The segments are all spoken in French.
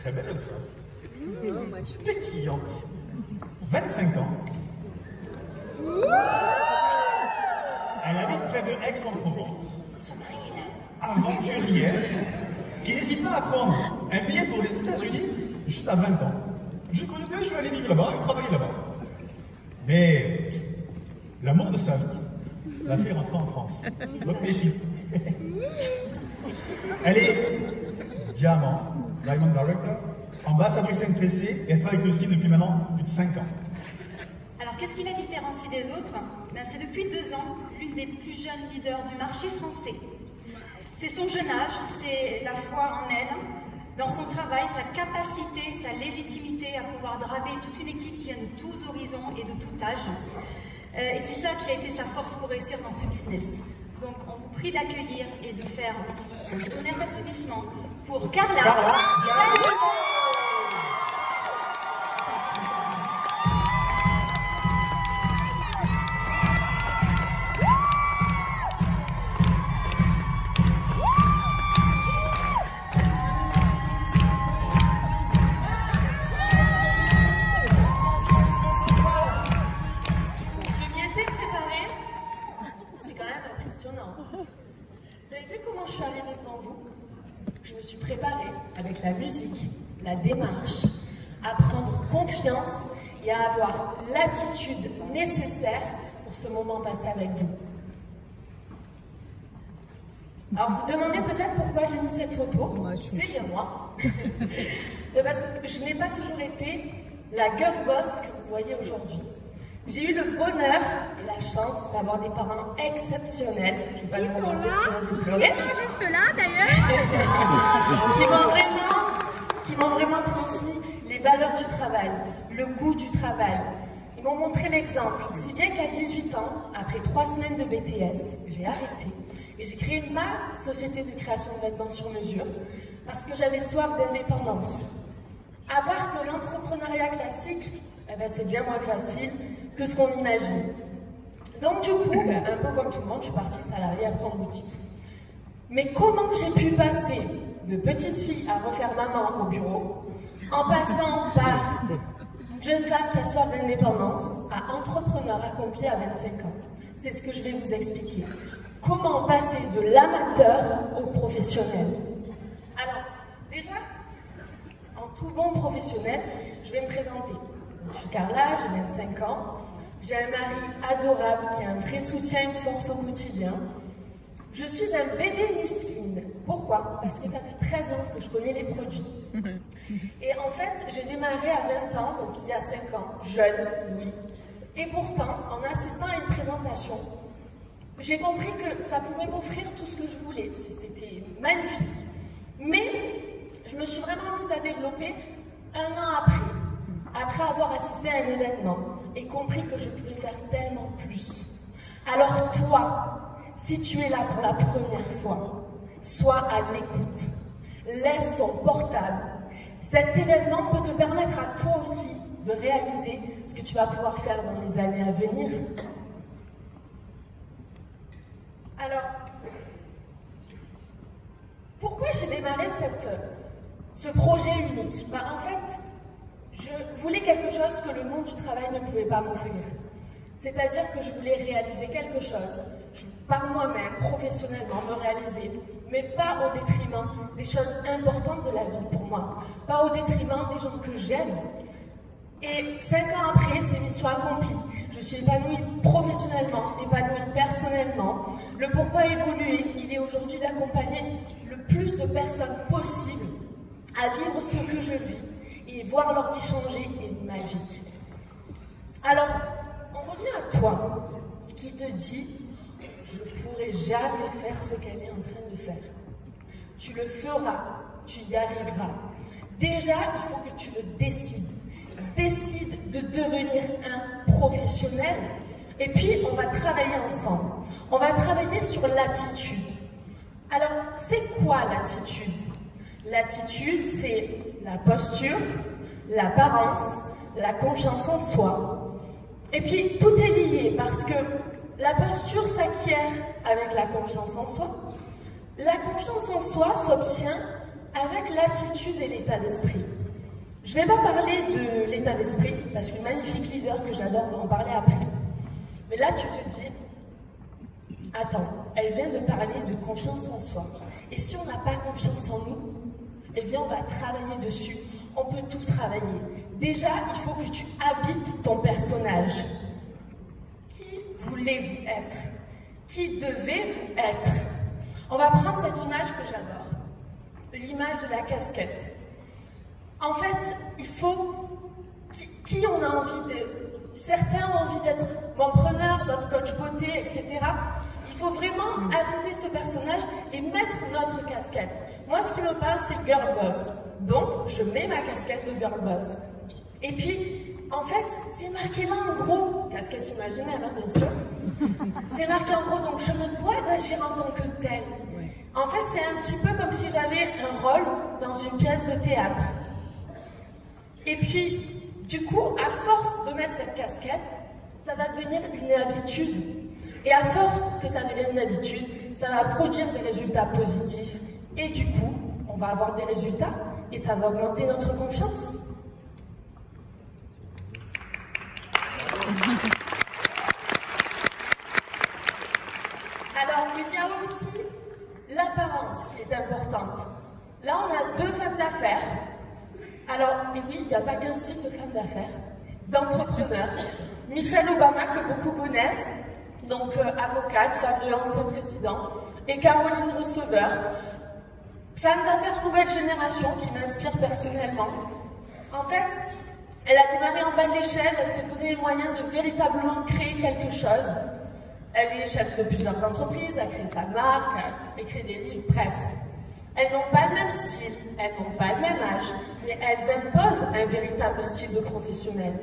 très belle jeune femme, pétillante, 25 ans. Elle habite près de Aix-en-Provence. Aventurière, qui n'hésite pas à prendre un billet pour les États-Unis juste à 20 ans. Je connais bien, je vais aller vivre là-bas et travailler là-bas. Mais l'amour de sa vie l'a fait rentrer en France. Votre épice. Elle est Diamond Director, ambassadrice intéressée et elle travaille avec le ski depuis maintenant plus de 5 ans. Alors qu'est-ce qui la différencie des autres? C'est depuis 2 ans l'une des plus jeunes leaders du marché français. C'est son jeune âge, c'est la foi en elle, dans son travail, sa capacité, sa légitimité à pouvoir draper toute une équipe qui vient de tous horizons et de tout âge. Et c'est ça qui a été sa force pour réussir dans ce business. Donc on vous prie d'accueillir et de faire aussi un tonnerre d'applaudissements pour Carla. Vous avez vu comment je suis arrivée devant vous? Je me suis préparée avec la musique, la démarche, à prendre confiance et à avoir l'attitude nécessaire pour ce moment passé avec vous. Alors vous demandez peut-être pourquoi j'ai mis cette photo. C'est bien moi. Parce que je n'ai pas toujours été la girl boss que vous voyez aujourd'hui. J'ai eu le bonheur et la chance d'avoir des parents exceptionnels. Je ne vais pas les regarder sinon je vais pleurer. Juste là d'ailleurs. qui m'ont vraiment transmis les valeurs du travail, le goût du travail. Ils m'ont montré l'exemple, si bien qu'à 18 ans, après 3 semaines de BTS, j'ai arrêté et j'ai créé ma société de création de vêtements sur mesure parce que j'avais soif d'indépendance. À part que l'entrepreneuriat classique, c'est bien moins facile que ce qu'on imagine. Donc du coup, un peu comme tout le monde, je suis partie salariée après en boutique. Mais comment j'ai pu passer de petite fille à refaire maman au bureau, en passant par une jeune femme qui a soif d'indépendance, à entrepreneur accompli à 25 ans? C'est ce que je vais vous expliquer. Comment passer de l'amateur au professionnel? Alors, déjà, en tout bon professionnel, je vais me présenter. Je suis Carla, j'ai 25 ans. J'ai un mari adorable qui est un vrai soutien, une force au quotidien. Je suis un bébé Nuskin. Pourquoi? Parce que ça fait 13 ans que je connais les produits. Et en fait, j'ai démarré à 20 ans, donc il y a 5 ans. Jeune, oui. Et pourtant, en assistant à une présentation, j'ai compris que ça pouvait m'offrir tout ce que je voulais. C'était magnifique. Mais je me suis vraiment mise à développer 1 an après avoir assisté à un événement et compris que je pouvais faire tellement plus. Alors toi, si tu es là pour la première fois, sois à l'écoute. Laisse ton portable. Cet événement peut te permettre à toi aussi de réaliser ce que tu vas pouvoir faire dans les années à venir. Alors, pourquoi j'ai démarré ce projet unique? En fait, je voulais quelque chose que le monde du travail ne pouvait pas m'offrir. C'est-à-dire que je voulais réaliser quelque chose, par moi-même, professionnellement, me réaliser, mais pas au détriment des choses importantes de la vie pour moi, pas au détriment des gens que j'aime. Et 5 ans après, c'est mission accomplie. Je suis épanouie professionnellement, épanouie personnellement. Le pourquoi évoluer, il est aujourd'hui d'accompagner le plus de personnes possible à vivre ce que je vis et voir leur vie changer est magique. Alors, on revient à toi qui te dis « Je ne pourrai jamais faire ce qu'elle est en train de faire ». Tu le feras, tu y arriveras. Déjà, il faut que tu le décides. Décide de devenir un professionnel et puis on va travailler ensemble. On va travailler sur l'attitude. Alors, c'est quoi l'attitude? L'attitude, c'est la posture, l'apparence, la confiance en soi. Et puis, tout est lié parce que la posture s'acquiert avec la confiance en soi. La confiance en soi s'obtient avec l'attitude et l'état d'esprit. Je ne vais pas parler de l'état d'esprit, parce qu'une magnifique leader que j'adore va en parler après. Mais là, tu te dis, attends, elle vient de parler de confiance en soi. Et si on n'a pas confiance en nous, eh bien, on va travailler dessus. On peut tout travailler. Déjà, il faut que tu habites ton personnage. Qui voulez-vous être? Qui devez-vous être? On va prendre cette image que j'adore. L'image de la casquette. En fait, il faut... Qui on a envie de... Certains ont envie d'être mompreneur, d'autres coach beauté, etc. Il faut vraiment habiter ce personnage et mettre notre casquette. Moi, ce qui me parle, c'est girl boss. Donc, je mets ma casquette de girl boss. Et puis, en fait, c'est marqué là en gros, casquette imaginaire, hein, bien sûr. C'est marqué en gros, donc je me dois d'agir en tant que telle. En fait, c'est un petit peu comme si j'avais un rôle dans une pièce de théâtre. Et puis, du coup, à force de mettre cette casquette, ça va devenir une habitude. Et à force que ça devienne une habitude, ça va produire des résultats positifs. Et du coup, on va avoir des résultats et ça va augmenter notre confiance. Alors, il y a aussi l'apparence qui est importante. Là, on a deux femmes d'affaires. Alors, et oui, il n'y a pas qu'un style de femme d'affaires, d'entrepreneur. Michelle Obama, que beaucoup connaissent, donc avocate, femme de l'ancien président, et Caroline Receveur, femme d'affaires nouvelle génération qui m'inspire personnellement. En fait, elle a démarré en bas de l'échelle, elle s'est donné les moyens de véritablement créer quelque chose. Elle est chef de plusieurs entreprises, a créé sa marque, a écrit des livres, bref. Elles n'ont pas le même style, elles n'ont pas le même âge, mais elles imposent un véritable style de professionnel.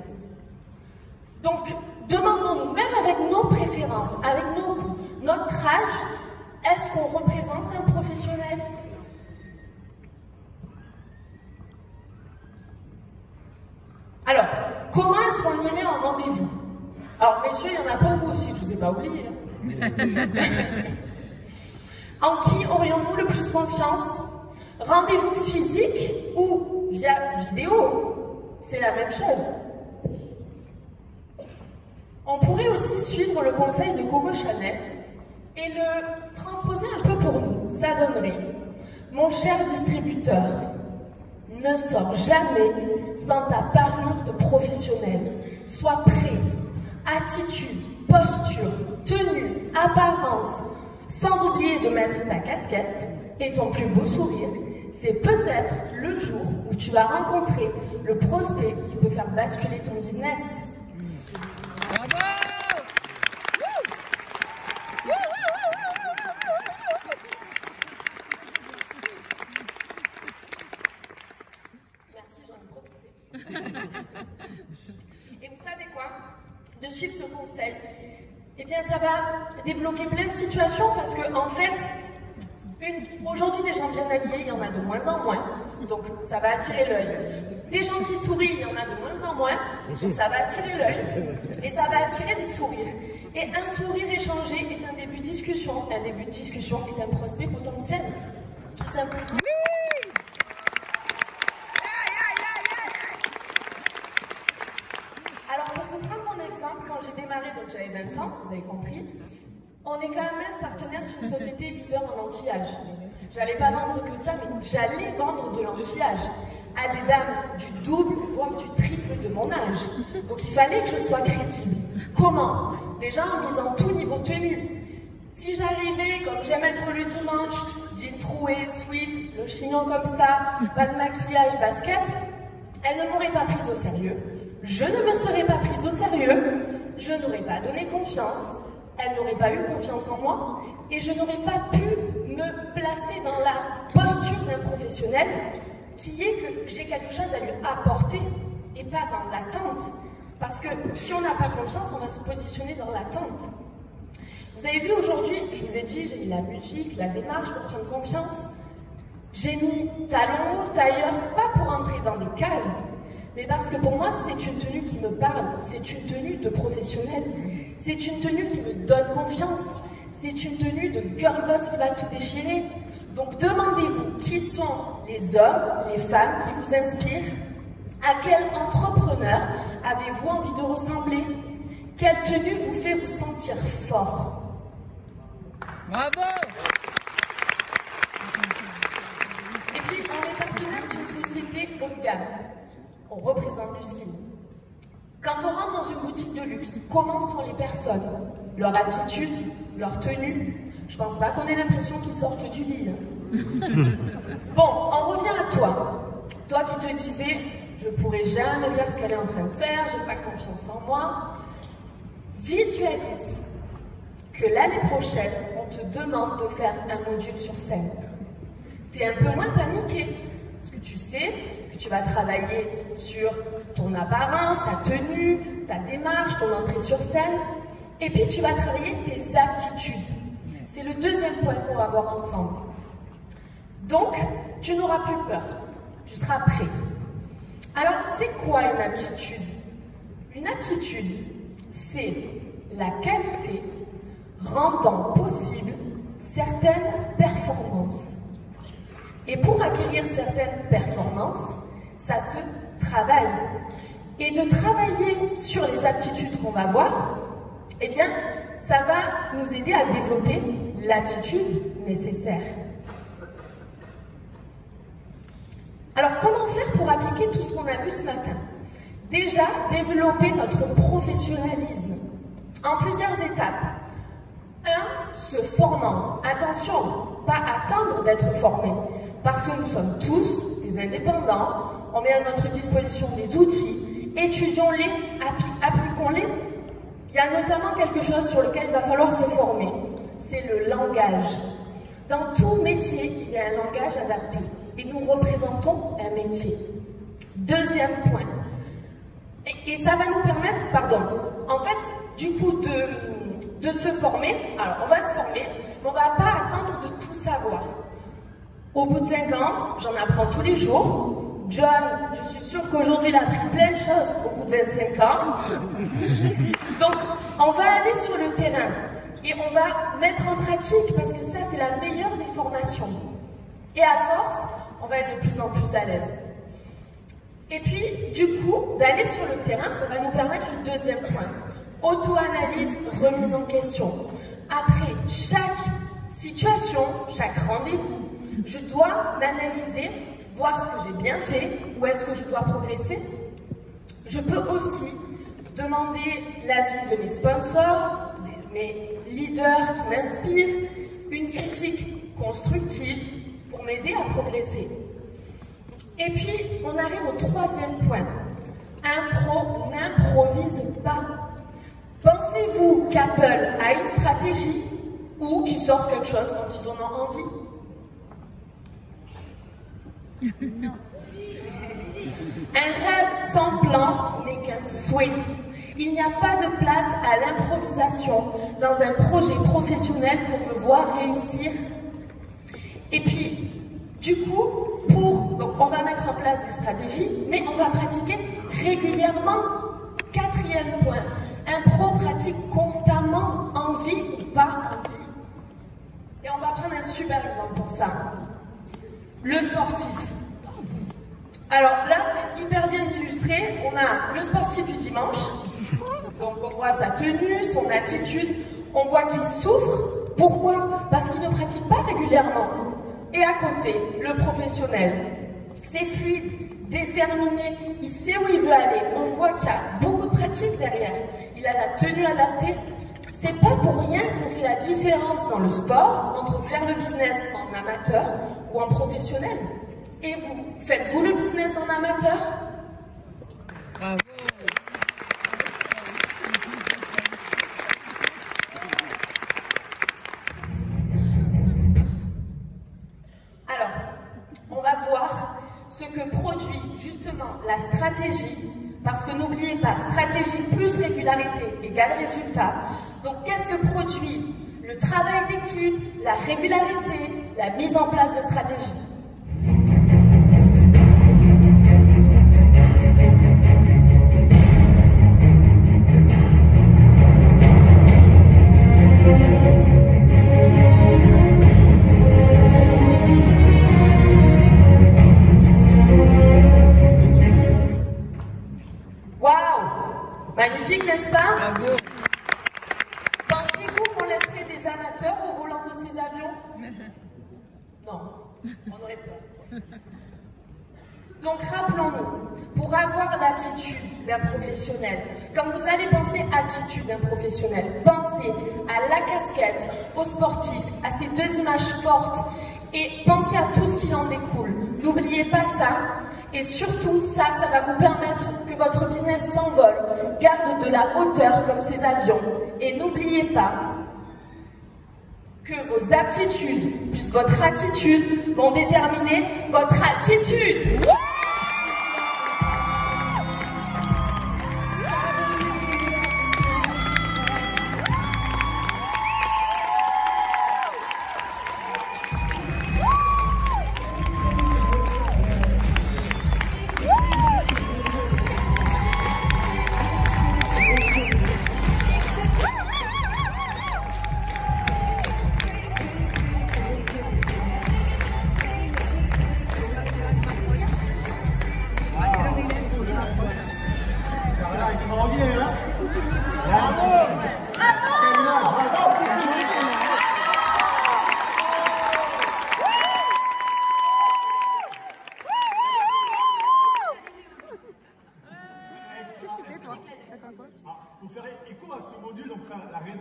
Donc, demandons-nous, même avec nos préférences, avec nos goûts, notre âge, est-ce qu'on représente un professionnel? Alors, comment est-ce qu'on irait en rendez-vous? Alors, messieurs, il y en a pour vous aussi, je ne vous ai pas oublié. En qui aurions-nous le plus confiance? Rendez-vous physique ou via vidéo? C'est la même chose. On pourrait aussi suivre le conseil de Coco Chanel et le transposer un peu pour nous. Ça donnerait: mon cher distributeur, ne sors jamais sans ta parure de professionnel. Sois prêt. Attitude, posture, tenue, apparence, sans oublier de mettre ta casquette et ton plus beau sourire. C'est peut-être le jour où tu vas rencontrer le prospect qui peut faire basculer ton business. Bravo! Merci, j'en ai profité. Et vous savez quoi? De suivre ce conseil, eh bien ça va débloquer plein de situations parce que en fait, aujourd'hui des gens bien habillés, il y en a de moins en moins, donc ça va attirer l'œil. Des gens qui sourient, il y en a de moins en moins, donc ça va attirer l'œil et ça va attirer des sourires. Et un sourire échangé est un début de discussion, un début de discussion est un prospect potentiel, tout simplement. Quand j'ai démarré, donc j'avais 20 ans, vous avez compris, on est quand même partenaire d'une société leader en anti-âge. J'allais pas vendre que ça, mais j'allais vendre de l'anti-âge à des dames du double, voire du triple de mon âge. Donc il fallait que je sois crédible. Comment? Déjà en misant tout niveau tenue. Si j'arrivais, comme j'aime être le dimanche, jean troué, sweat, le chignon comme ça, pas de maquillage, basket, elle ne m'aurait pas prise au sérieux. Je ne me serais pas prise au sérieux, je n'aurais pas donné confiance, elle n'aurait pas eu confiance en moi et je n'aurais pas pu me placer dans la posture d'un professionnel qui est que j'ai quelque chose à lui apporter et pas dans l'attente. Parce que si on n'a pas confiance, on va se positionner dans l'attente. Vous avez vu aujourd'hui, je vous ai dit, j'ai mis la musique, la démarche pour prendre confiance. J'ai mis talons, tailleur, pas pour entrer dans des cases, mais parce que pour moi, c'est une tenue qui me parle, c'est une tenue de professionnel, c'est une tenue qui me donne confiance, c'est une tenue de girl boss qui va tout déchirer, Donc demandez-vous qui sont les hommes, les femmes qui vous inspirent. À quel entrepreneur avez-vous envie de ressembler? Quelle tenue vous fait vous sentir fort? Bravo! Et puis, on est partenaire d'une société haut de gamme. On représente du skin. Quand on rentre dans une boutique de luxe, comment sont les personnes? Leur attitude, leur tenue? Je pense pas qu'on ait l'impression qu'ils sortent du lit. Bon, on revient à toi. Toi qui te disais, je pourrais jamais faire ce qu'elle est en train de faire, j'ai pas confiance en moi. Visualise que l'année prochaine, on te demande de faire un module sur scène. Tu es un peu moins paniqué, parce que tu sais que tu vas travailler sur ton apparence, ta tenue, ta démarche, ton entrée sur scène, et puis tu vas travailler tes aptitudes. C'est le deuxième point qu'on va voir ensemble. Donc, tu n'auras plus peur, tu seras prêt. Alors, c'est quoi une aptitude? Une aptitude, c'est la qualité rendant possible certaines performances. Et pour acquérir certaines performances, ça se travaille. Et de travailler sur les aptitudes qu'on va voir, eh bien, ça va nous aider à développer l'attitude nécessaire. Alors, comment faire pour appliquer tout ce qu'on a vu ce matin? Déjà, développer notre professionnalisme en plusieurs étapes. 1. Se formant. Attention, pas attendre d'être formé, parce que nous sommes tous des indépendants, on met à notre disposition des outils, étudions-les, appliquons-les. Il y a notamment quelque chose sur lequel il va falloir se former, c'est le langage. Dans tout métier, il y a un langage adapté, et nous représentons un métier. Deuxième point, et ça va nous permettre, en fait, du coup, de se former. Alors, on va se former, mais on ne va pas attendre de tout savoir. Au bout de 5 ans, j'en apprends tous les jours. John, je suis sûre qu'aujourd'hui, il a appris plein de choses au bout de 25 ans. Donc, on va aller sur le terrain et on va mettre en pratique, parce que ça, c'est la meilleure des formations. Et à force, on va être de plus en plus à l'aise. Et puis, du coup, d'aller sur le terrain, ça va nous permettre le deuxième point. Auto-analyse, remise en question. Après chaque situation, chaque rendez-vous, je dois m'analyser, voir ce que j'ai bien fait, où est-ce que je dois progresser. Je peux aussi demander l'avis de mes sponsors, de mes leaders qui m'inspirent, une critique constructive pour m'aider à progresser. Et puis, on arrive au troisième point. N'improvise pas. Pensez-vous qu'Apple a une stratégie ou qu'ils sortent quelque chose quand ils en ont envie? Non. Un rêve sans plan n'est qu'un souhait. Il n'y a pas de place à l'improvisation dans un projet professionnel qu'on veut voir réussir. Et puis, du coup, donc on va mettre en place des stratégies, mais on va pratiquer régulièrement. Quatrième point, un pro pratique constamment, envie ou pas envie. Et on va prendre un super exemple pour ça. Le sportif. Alors là, c'est hyper bien illustré. On a le sportif du dimanche. Donc on voit sa tenue, son attitude. On voit qu'il souffre. Pourquoi? Parce qu'il ne pratique pas régulièrement. Et à côté, le professionnel. C'est fluide, déterminé, il sait où il veut aller. On voit qu'il y a beaucoup de pratique derrière. Il a la tenue adaptée. C'est pas pour rien qu'on fait la différence dans le sport entre faire le business en amateur ou en professionnel. Et vous, faites-vous le business en amateur? Bravo. Alors, on va voir ce que produit justement la stratégie, parce que n'oubliez pas, stratégie plus régularité égale résultat. Donc, qu'est-ce que produit le travail d'équipe, la régularité, la mise en place de stratégie? Magnifique, n'est-ce pas? Bravo. Pensez-vous qu'on laisserait des amateurs au volant de ces avions? Non, on aurait peur. Donc rappelons-nous, pour avoir l'attitude d'un professionnel, quand vous allez penser attitude d'un professionnel, pensez à la casquette, aux sportifs, à ces deux images fortes et pensez à tout ce qui en découle. N'oubliez pas ça et surtout ça va vous permettre que votre business s'envole, garde de la hauteur comme ces avions et n'oubliez pas que vos aptitudes plus votre attitude vont déterminer votre attitude. Là, ils sont enviés, hein? Bravo! Qu'est-ce que tu fais, toi? T'attends quoi? Pour faire écho à ce module, donc faire la raison.